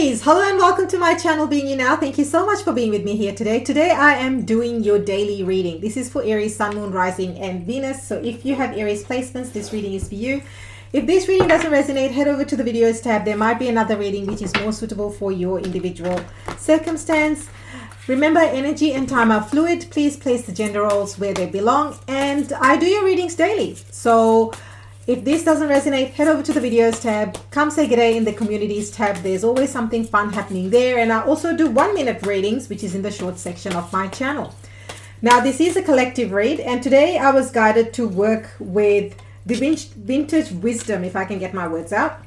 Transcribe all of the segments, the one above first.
Aries, hello and welcome to my channel Being You Now. Thank you so much for being with me here today. Today I am doing your daily reading. This is for Aries, Sun, Moon, Rising and Venus. So if you have Aries placements, this reading is for you. If this reading doesn't resonate, head over to the videos tab. There might be another reading which is more suitable for your individual circumstance. Remember, energy and time are fluid. Please place the gender roles where they belong. And I do your readings daily. So if this doesn't resonate, head over to the videos tab. Come say good day in the communities tab. There's always something fun happening there. And I also do 1-minute readings, which is in the short section of my channel. Now, this is a collective read. And today I was guided to work with the Vintage Wisdom, if I can get my words out,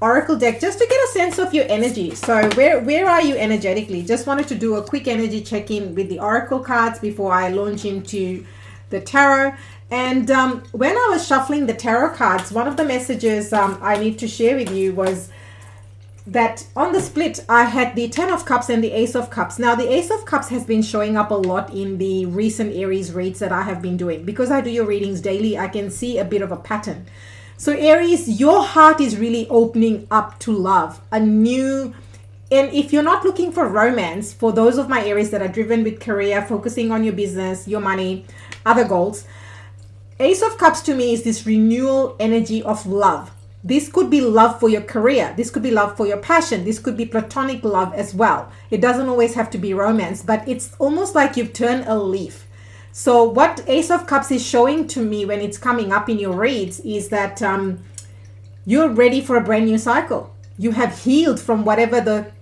Oracle deck, just to get a sense of your energy. So where are you energetically? Just wanted to do a quick energy check-in with the Oracle cards before I launch into the tarot. And when I was shuffling the tarot cards, one of the messages I need to share with you was that on the split, I had the 10 of Cups and the Ace of Cups. Now, the Ace of Cups has been showing up a lot in the recent Aries reads that I have been doing. Because I do your readings daily, I can see a bit of a pattern. So Aries, your heart is really opening up to love, a new. And if you're not looking for romance, for those of my Aries that are driven with career, focusing on your business, your money, other goals, Ace of Cups to me is this renewal energy of love. This could be love for your career. This could be love for your passion. This could be platonic love as well. It doesn't always have to be romance, but it's almost like you've turned a leaf. So what Ace of Cups is showing to me when it's coming up in your reads is that you're ready for a brand new cycle. You have healed from whatever the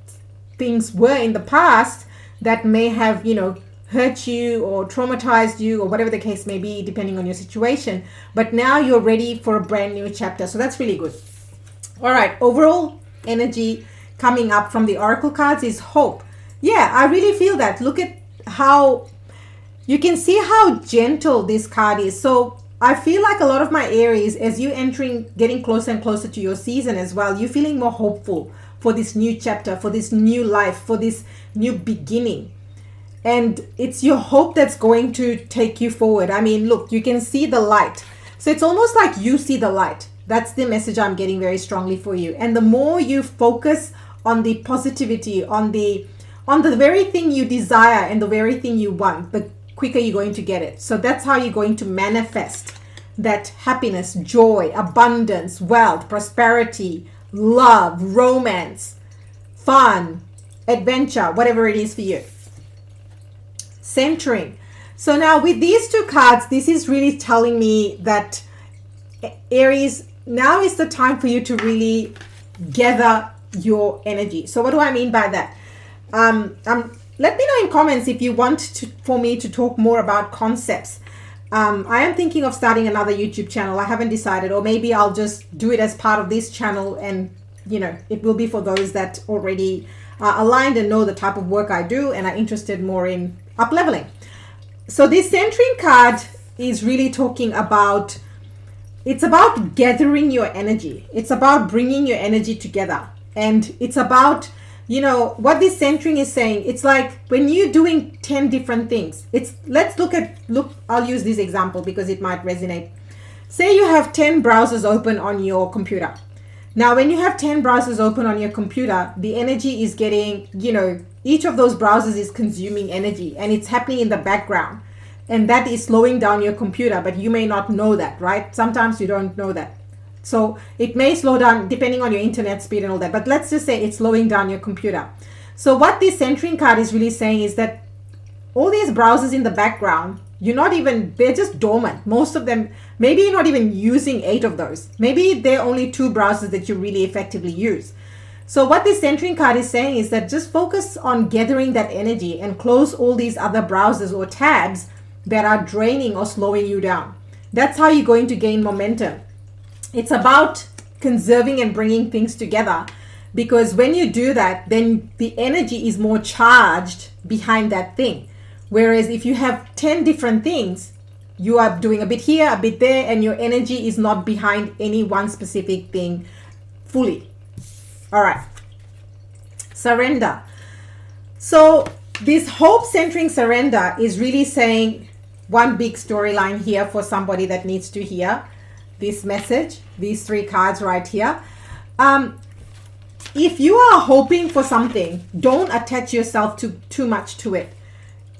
things were in the past that may have, hurt you or traumatized you or whatever the case may be, depending on your situation. But now you're ready for a brand new chapter. So that's really good. All right. Overall energy coming up from the Oracle cards is hope. Yeah, I really feel that. Look at how you can see how gentle this card is. So I feel like a lot of my Aries, as you getting closer and closer to your season as well, you're feeling more hopeful for this new chapter, for this new life, for this new beginning. And it's your hope that's going to take you forward. I mean, look, you can see the light. So it's almost like you see the light. That's the message I'm getting very strongly for you. And the more you focus on the positivity, on the very thing you desire and the very thing you want, the quicker you're going to get it. So that's how you're going to manifest that happiness, joy, abundance, wealth, prosperity, love, romance, fun, adventure, whatever it is for you. Centering. So now with these two cards, this is really telling me that Aries, now is the time for you to really gather your energy. So what do I mean by that? Let me know in comments if you want for me to talk more about concepts. I am thinking of starting another YouTube channel. I haven't decided, or maybe I'll just do it as part of this channel, and it will be for those that already are aligned and know the type of work I do and are interested more in up leveling. So this centering card is really talking about, it's about gathering your energy. It's about bringing your energy together. And it's about, what this centering is saying. It's like when you're doing 10 different things, I'll use this example because it might resonate. Say you have 10 browsers open on your computer. Now, when you have 10 browsers open on your computer, the energy is getting, each of those browsers is consuming energy and it's happening in the background. And that is slowing down your computer, but you may not know that, right? Sometimes you don't know that. So it may slow down depending on your internet speed and all that. But let's just say it's slowing down your computer. So what this centering card is really saying is that all these browsers in the background, they're just dormant. Most of them, maybe you're not even using 8 of those. Maybe there are only 2 browsers that you really effectively use. So what this centering card is saying is that just focus on gathering that energy and close all these other browsers or tabs that are draining or slowing you down. That's how you're going to gain momentum. It's about conserving and bringing things together, because when you do that, then the energy is more charged behind that thing. Whereas if you have 10 different things, you are doing a bit here, a bit there, and your energy is not behind any one specific thing fully. All right. Surrender. So this hope centering surrender is really saying one big storyline here for somebody that needs to hear this message, these 3 cards right here. if you are hoping for something, don't attach yourself to too much to it.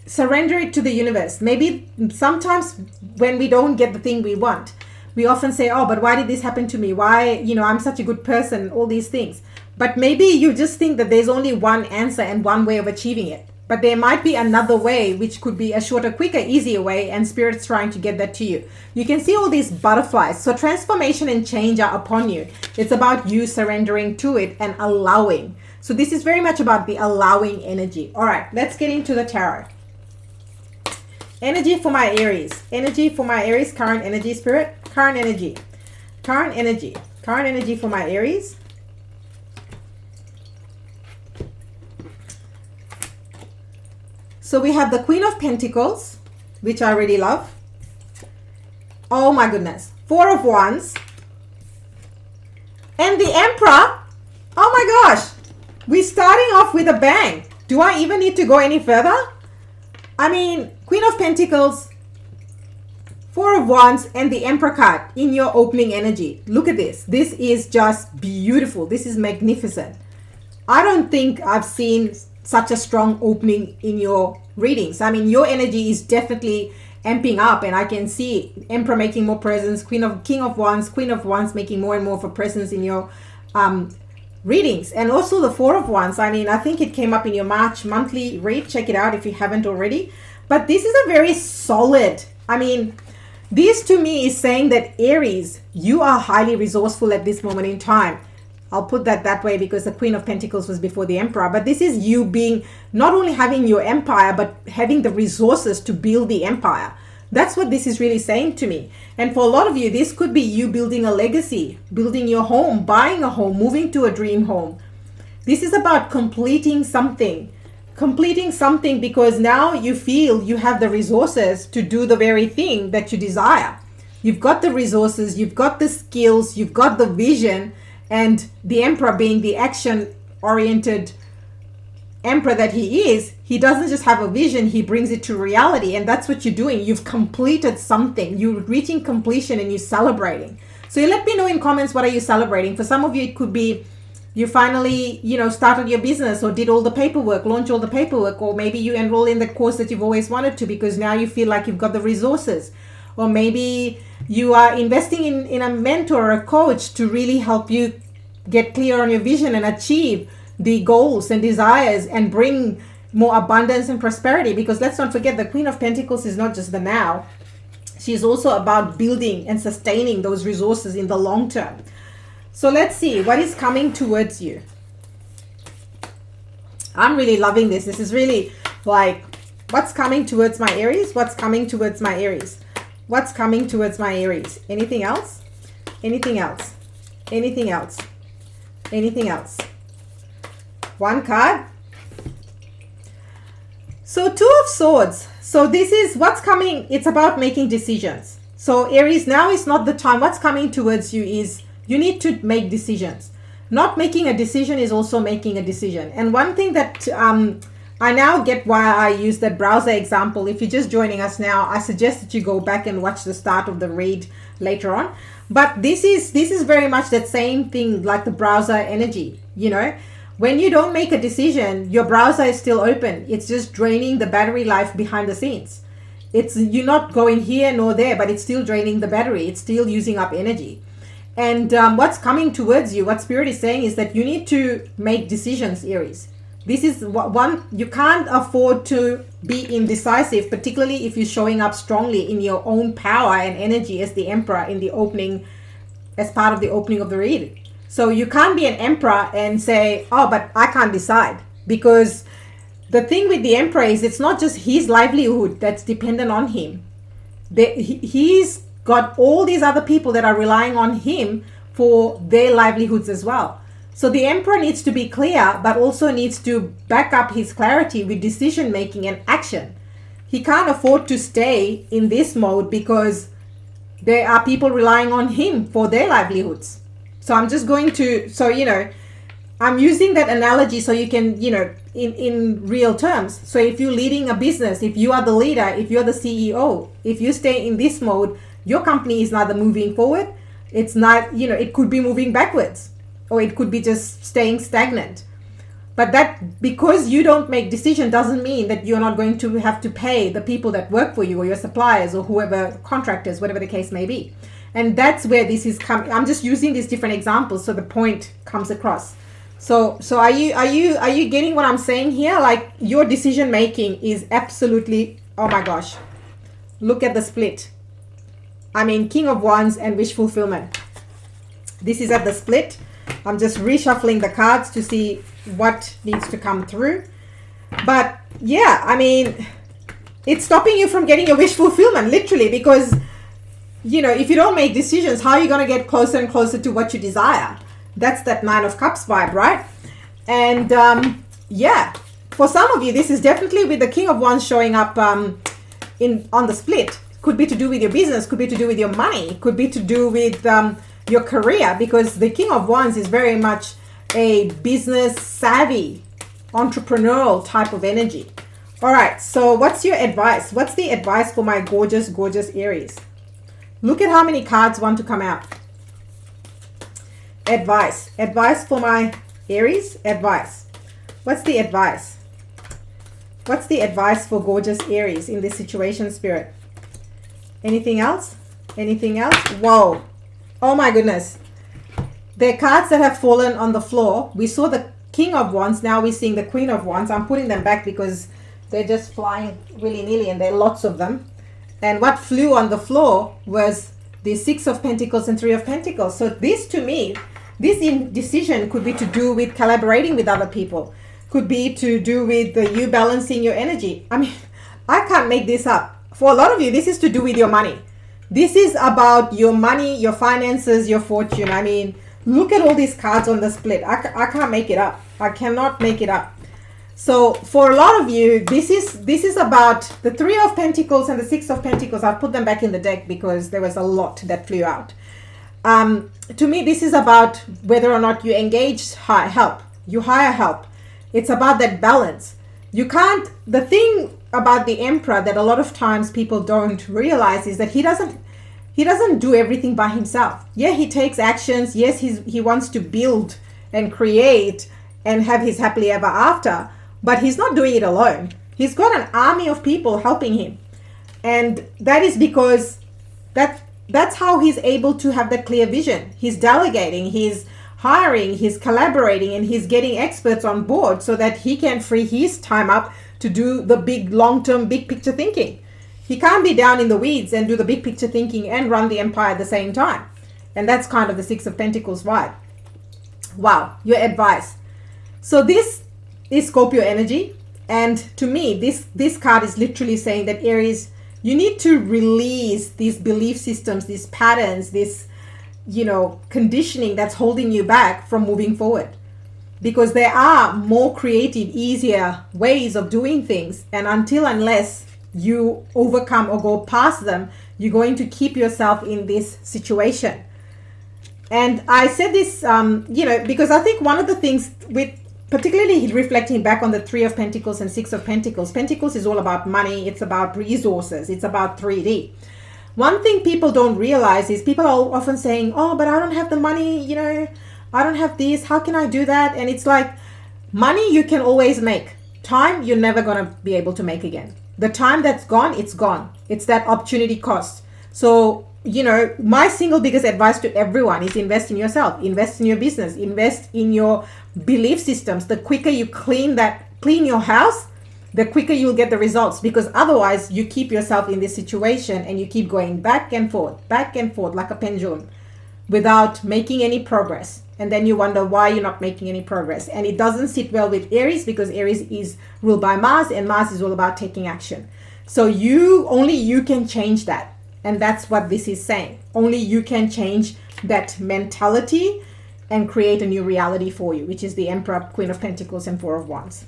Surrender it to the universe. Maybe sometimes when we don't get the thing we want, we often say, oh, but why did this happen to me? Why, I'm such a good person, all these things. But maybe you just think that there's only one answer and one way of achieving it. But there might be another way, which could be a shorter, quicker, easier way, and Spirit's trying to get that to you. You can see all these butterflies. So transformation and change are upon you. It's about you surrendering to it and allowing. So this is very much about the allowing energy. All right, let's get into the tarot. Energy for my Aries. Energy for my Aries. Current energy, Spirit. Current energy. Current energy. Current energy for my Aries. So we have the Queen of Pentacles, which I really love. Oh my goodness. Four of Wands. And the Emperor. Oh my gosh. We're starting off with a bang. Do I even need to go any further? I mean, Queen of Pentacles, Four of Wands, and the Emperor card in your opening energy. Look at this. This is just beautiful. This is magnificent. I don't think I've seen such a strong opening in your readings. I mean, your energy is definitely amping up, and I can see Emperor making more presence, King of Wands, Queen of Wands making more and more of a presence in your readings. And also the Four of Wands. I mean, I think it came up in your March monthly read. Check it out if you haven't already. But this is a very solid, I mean, this to me is saying that Aries, you are highly resourceful at this moment in time. I'll put that way because the Queen of Pentacles was before the Emperor. But this is you being, not only having your empire, but having the resources to build the empire. That's what this is really saying to me. And for a lot of you, this could be you building a legacy, building your home, buying a home, moving to a dream home. This is about completing something because now you feel you have the resources to do the very thing that you desire. You've got the resources, you've got the skills, you've got the vision. And the Emperor, being the action-oriented Emperor that he is, he doesn't just have a vision, he brings it to reality. And that's what you're doing. You've completed something. You're reaching completion and you're celebrating. So you let me know in comments, what are you celebrating? For some of you, it could be you finally, started your business or did all the paperwork, launched all the paperwork, or maybe you enroll in the course that you've always wanted to because now you feel like you've got the resources. Or maybe you are investing in a mentor or a coach to really help you get clear on your vision and achieve the goals and desires and bring more abundance and prosperity. Because let's not forget, the Queen of Pentacles is not just the now. She's also about building and sustaining those resources in the long term. So let's see what is coming towards you. I'm really loving this. This is really like, what's coming towards my Aries? What's coming towards my Aries? What's coming towards my Aries? Anything else? Anything else? Anything else? Anything else? One card. So Two of Swords. So this is what's coming. It's about making decisions. So Aries, now is not the time. What's coming towards you is you need to make decisions. Not making a decision is also making a decision. And one thing that I now get why I use that browser example. If you're just joining us now, I suggest that you go back and watch the start of the read later on. But this is very much that same thing, like the browser energy. When you don't make a decision, your browser is still open. It's just draining the battery life behind the scenes. You're not going here nor there, but it's still draining the battery. It's still using up energy. And what's coming towards you, what Spirit is saying is that you need to make decisions, Aries. This is one, you can't afford to be indecisive, particularly if you're showing up strongly in your own power and energy as the Emperor in the opening, as part of the opening of the reading. So you can't be an Emperor and say, oh, but I can't decide. Because the thing with the Emperor is it's not just his livelihood that's dependent on him. He's got all these other people that are relying on him for their livelihoods as well. So the Emperor needs to be clear, but also needs to back up his clarity with decision making and action. He can't afford to stay in this mode because there are people relying on him for their livelihoods. So I'm just going to, I'm using that analogy so you can, in real terms. So if you're leading a business, if you are the leader, if you're the CEO, if you stay in this mode, your company is neither moving forward, it's not, it could be moving backwards. or it could be just staying stagnant. But that, because you don't make decision, doesn't mean that you're not going to have to pay the people that work for you, or your suppliers, or whoever, contractors, whatever the case may be. And that's where this is coming. I'm just using these different examples so the point comes across. So are you getting what I'm saying here? Like, your decision making is absolutely, oh my gosh, look at the split. I mean, King of Wands and wish fulfillment. This is at the split. I'm just reshuffling the cards to see what needs to come through. But yeah, I mean, it's stopping you from getting your wish fulfillment, literally, because, you know, if you don't make decisions, how are you going to get closer and closer to what you desire? That's that Nine of Cups vibe, right? And yeah, for some of you, this is definitely with the King of Wands showing up on the split. Could be to do with your business, could be to do with your money, could be to do with your career, because the King of Wands is very much a business savvy, entrepreneurial type of energy. All right, so what's your advice? What's the advice for my gorgeous, gorgeous Aries? Look at how many cards want to come out. Advice. Advice for my Aries. Advice. What's the advice? What's the advice for gorgeous Aries in this situation, Spirit? Anything else? Anything else? Whoa. Oh my goodness. The cards that have fallen on the floor. We saw the King of Wands. Now we're seeing the Queen of Wands. I'm putting them back because they're just flying willy-nilly and there are lots of them. And what flew on the floor was the Six of Pentacles and Three of Pentacles. So this, to me, this indecision could be to do with collaborating with other people. Could be to do with you balancing your energy. I mean, I can't make this up. For a lot of you, this is to do with your money. This is about your money, your finances, your fortune. I mean, look at all these cards on the split. I can't make it up. I cannot make it up. So for a lot of you, this is about the Three of Pentacles and the Six of Pentacles. I'll put them back in the deck because there was a lot that flew out. To me, this is about whether or not you engage help. You hire help. It's about that balance. You can't, the thing about the Emperor that a lot of times people don't realize is that he doesn't do everything by himself. Yeah, he takes actions. Yes, he wants to build and create and have his happily ever after, but he's not doing it alone. He's got an army of people helping him. And that is because that's how he's able to have that clear vision. He's delegating, he's hiring, he's collaborating, and he's getting experts on board so that he can free his time up to do the big long-term big picture thinking. He can't be down in the weeds and do the big picture thinking and run the empire at the same time. And that's kind of the Six of Pentacles vibe. Wow, your advice. So this is Scorpio energy. And to me, this card is literally saying that Aries, you need to release these belief systems, these patterns, this, you know, conditioning that's holding you back from moving forward. Because there are more creative, easier ways of doing things. And unless you overcome or go past them, you're going to keep yourself in this situation. And I said this, you know, because I think one of the things with, particularly reflecting back on the Three of Pentacles and Six of Pentacles. Pentacles is all about money. It's about resources. It's about 3D. One thing people don't realize is people are often saying, oh, but I don't have the money, you know, I don't have this. How can I do that? And it's like, money you can always make. Time you're never going to be able to make again. The time that's gone, it's gone. It's that opportunity cost. So, you know, my single biggest advice to everyone is invest in yourself, invest in your business, invest in your belief systems. The quicker you clean your house, the quicker you'll get the results, because otherwise you keep yourself in this situation and you keep going back and forth like a pendulum without making any progress. And then you wonder why you're not making any progress. And it doesn't sit well with Aries because Aries is ruled by Mars and Mars is all about taking action. So only you can change that. And that's what this is saying. Only you can change that mentality and create a new reality for you, which is the Emperor, Queen of Pentacles, and Four of Wands.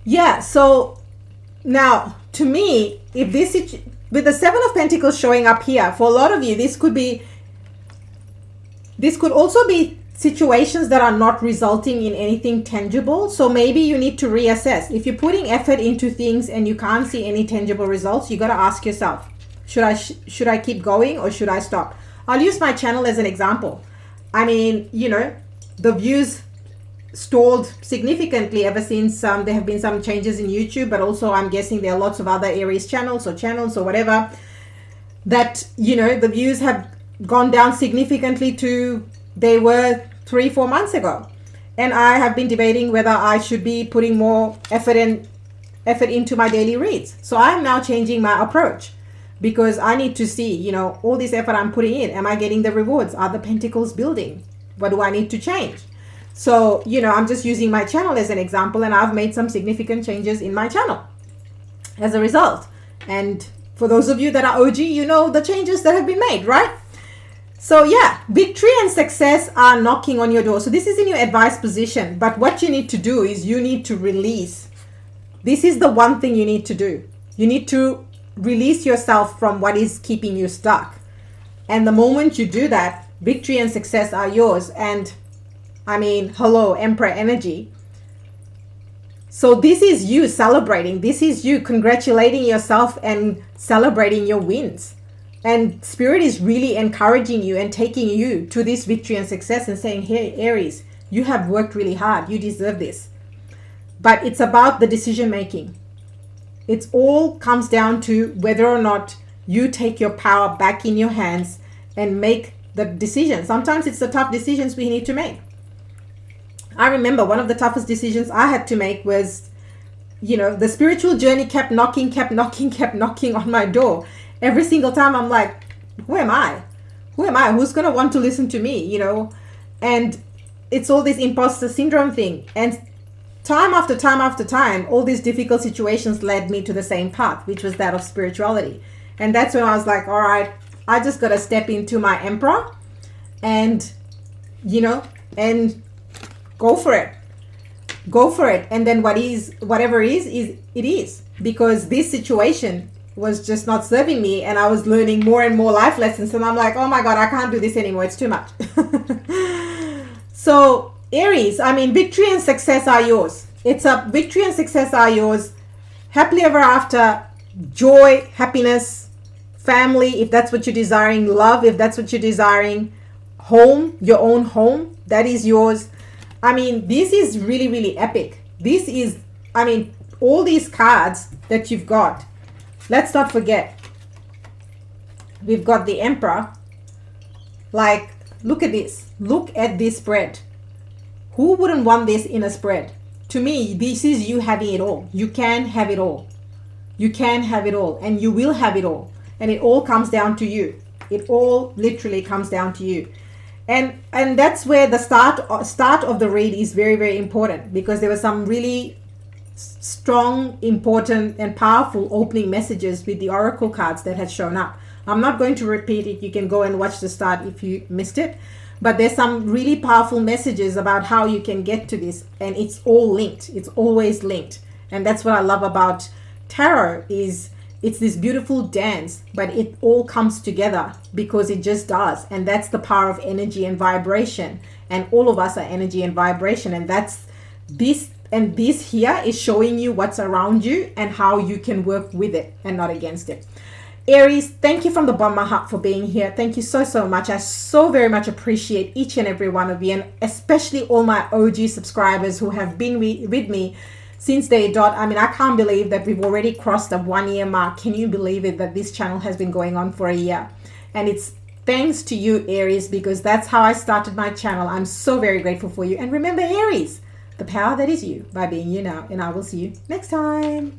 Yeah, so now to me, if this, with the Seven of Pentacles showing up here, for a lot of you, this could also be situations that are not resulting in anything tangible. So maybe you need to reassess. If you're putting effort into things and you can't see any tangible results, you got to ask yourself, should I keep going or should I stop? I'll use my channel as an example. I mean, you know, the views stalled significantly ever since there have been some changes in YouTube, but also I'm guessing there are lots of other Aries channels or whatever that, you know, the views have gone down significantly to they were 3-4 months ago. And I have been debating whether I should be putting more effort into my daily reads. So I'm now changing my approach, because I need to see, you know, all this effort I'm putting in, am I getting the rewards? Are the pentacles building? What do I need to change? So, you know, I'm just using my channel as an example, and I've made some significant changes in my channel as a result. And for those of you that are OG, you know the changes that have been made, right? So yeah, victory and success are knocking on your door. So this is in your advice position, but what you need to do is you need to release. This is the one thing you need to do. You need to release yourself from what is keeping you stuck. And the moment you do that, victory and success are yours. And I mean, hello, Emperor energy. So this is you celebrating. This is you congratulating yourself and celebrating your wins. And Spirit is really encouraging you and taking you to this victory and success and saying, hey, Aries, you have worked really hard. You deserve this. But it's about the decision making. It all comes down to whether or not you take your power back in your hands and make the decision. Sometimes it's the tough decisions we need to make. I remember one of the toughest decisions I had to make was, you know, the spiritual journey kept knocking on my door. Every single time I'm like, who am I? Who am I? Who's going to want to listen to me, you know? And it's all this imposter syndrome thing. And time after time, all these difficult situations led me to the same path, which was that of spirituality. And that's when I was like, all right, I just got to step into my Emperor and, you know, and go for it. Go for it. And then whatever is it is. Because this situation was just not serving me, and I was learning more and more life lessons, and I'm like, oh my God, I can't do this anymore. It's too much. So Aries, I mean, victory and success are yours. It's a victory and success are yours. Happily ever after, joy, happiness, family, if that's what you're desiring, love, if that's what you're desiring, home, your own home, that is yours. I mean, this is really, really epic. This is, I mean, all these cards that you've got. Let's not forget, we've got the Emperor. Like, look at this. Look at this spread. Who wouldn't want this in a spread? To me, this is you having it all. You can have it all. You can have it all, and you will have it all. And it all comes down to you. It all literally comes down to you. And that's where the start of the read is very, very important, because there were some really strong, important, and powerful opening messages with the oracle cards that had shown up. I'm not going to repeat it. You can go and watch the start if you missed it. But there's some really powerful messages about how you can get to this, and it's all linked. It's always linked. And that's what I love about tarot, is it's this beautiful dance, but it all comes together because it just does. And that's the power of energy and vibration. And all of us are energy and vibration. And that's this. And this here is showing you what's around you and how you can work with it and not against it. Aries, thank you from the bottom of my heart for being here. Thank you so, so much. I so very much appreciate each and every one of you, and especially all my OG subscribers who have been with me since day dot. I mean, I can't believe that we've already crossed the 1 year mark. Can you believe it, that this channel has been going on for a year? And it's thanks to you, Aries, because that's how I started my channel. I'm so very grateful for you. And remember, Aries, the power that is you, by being you now. And I will see you next time.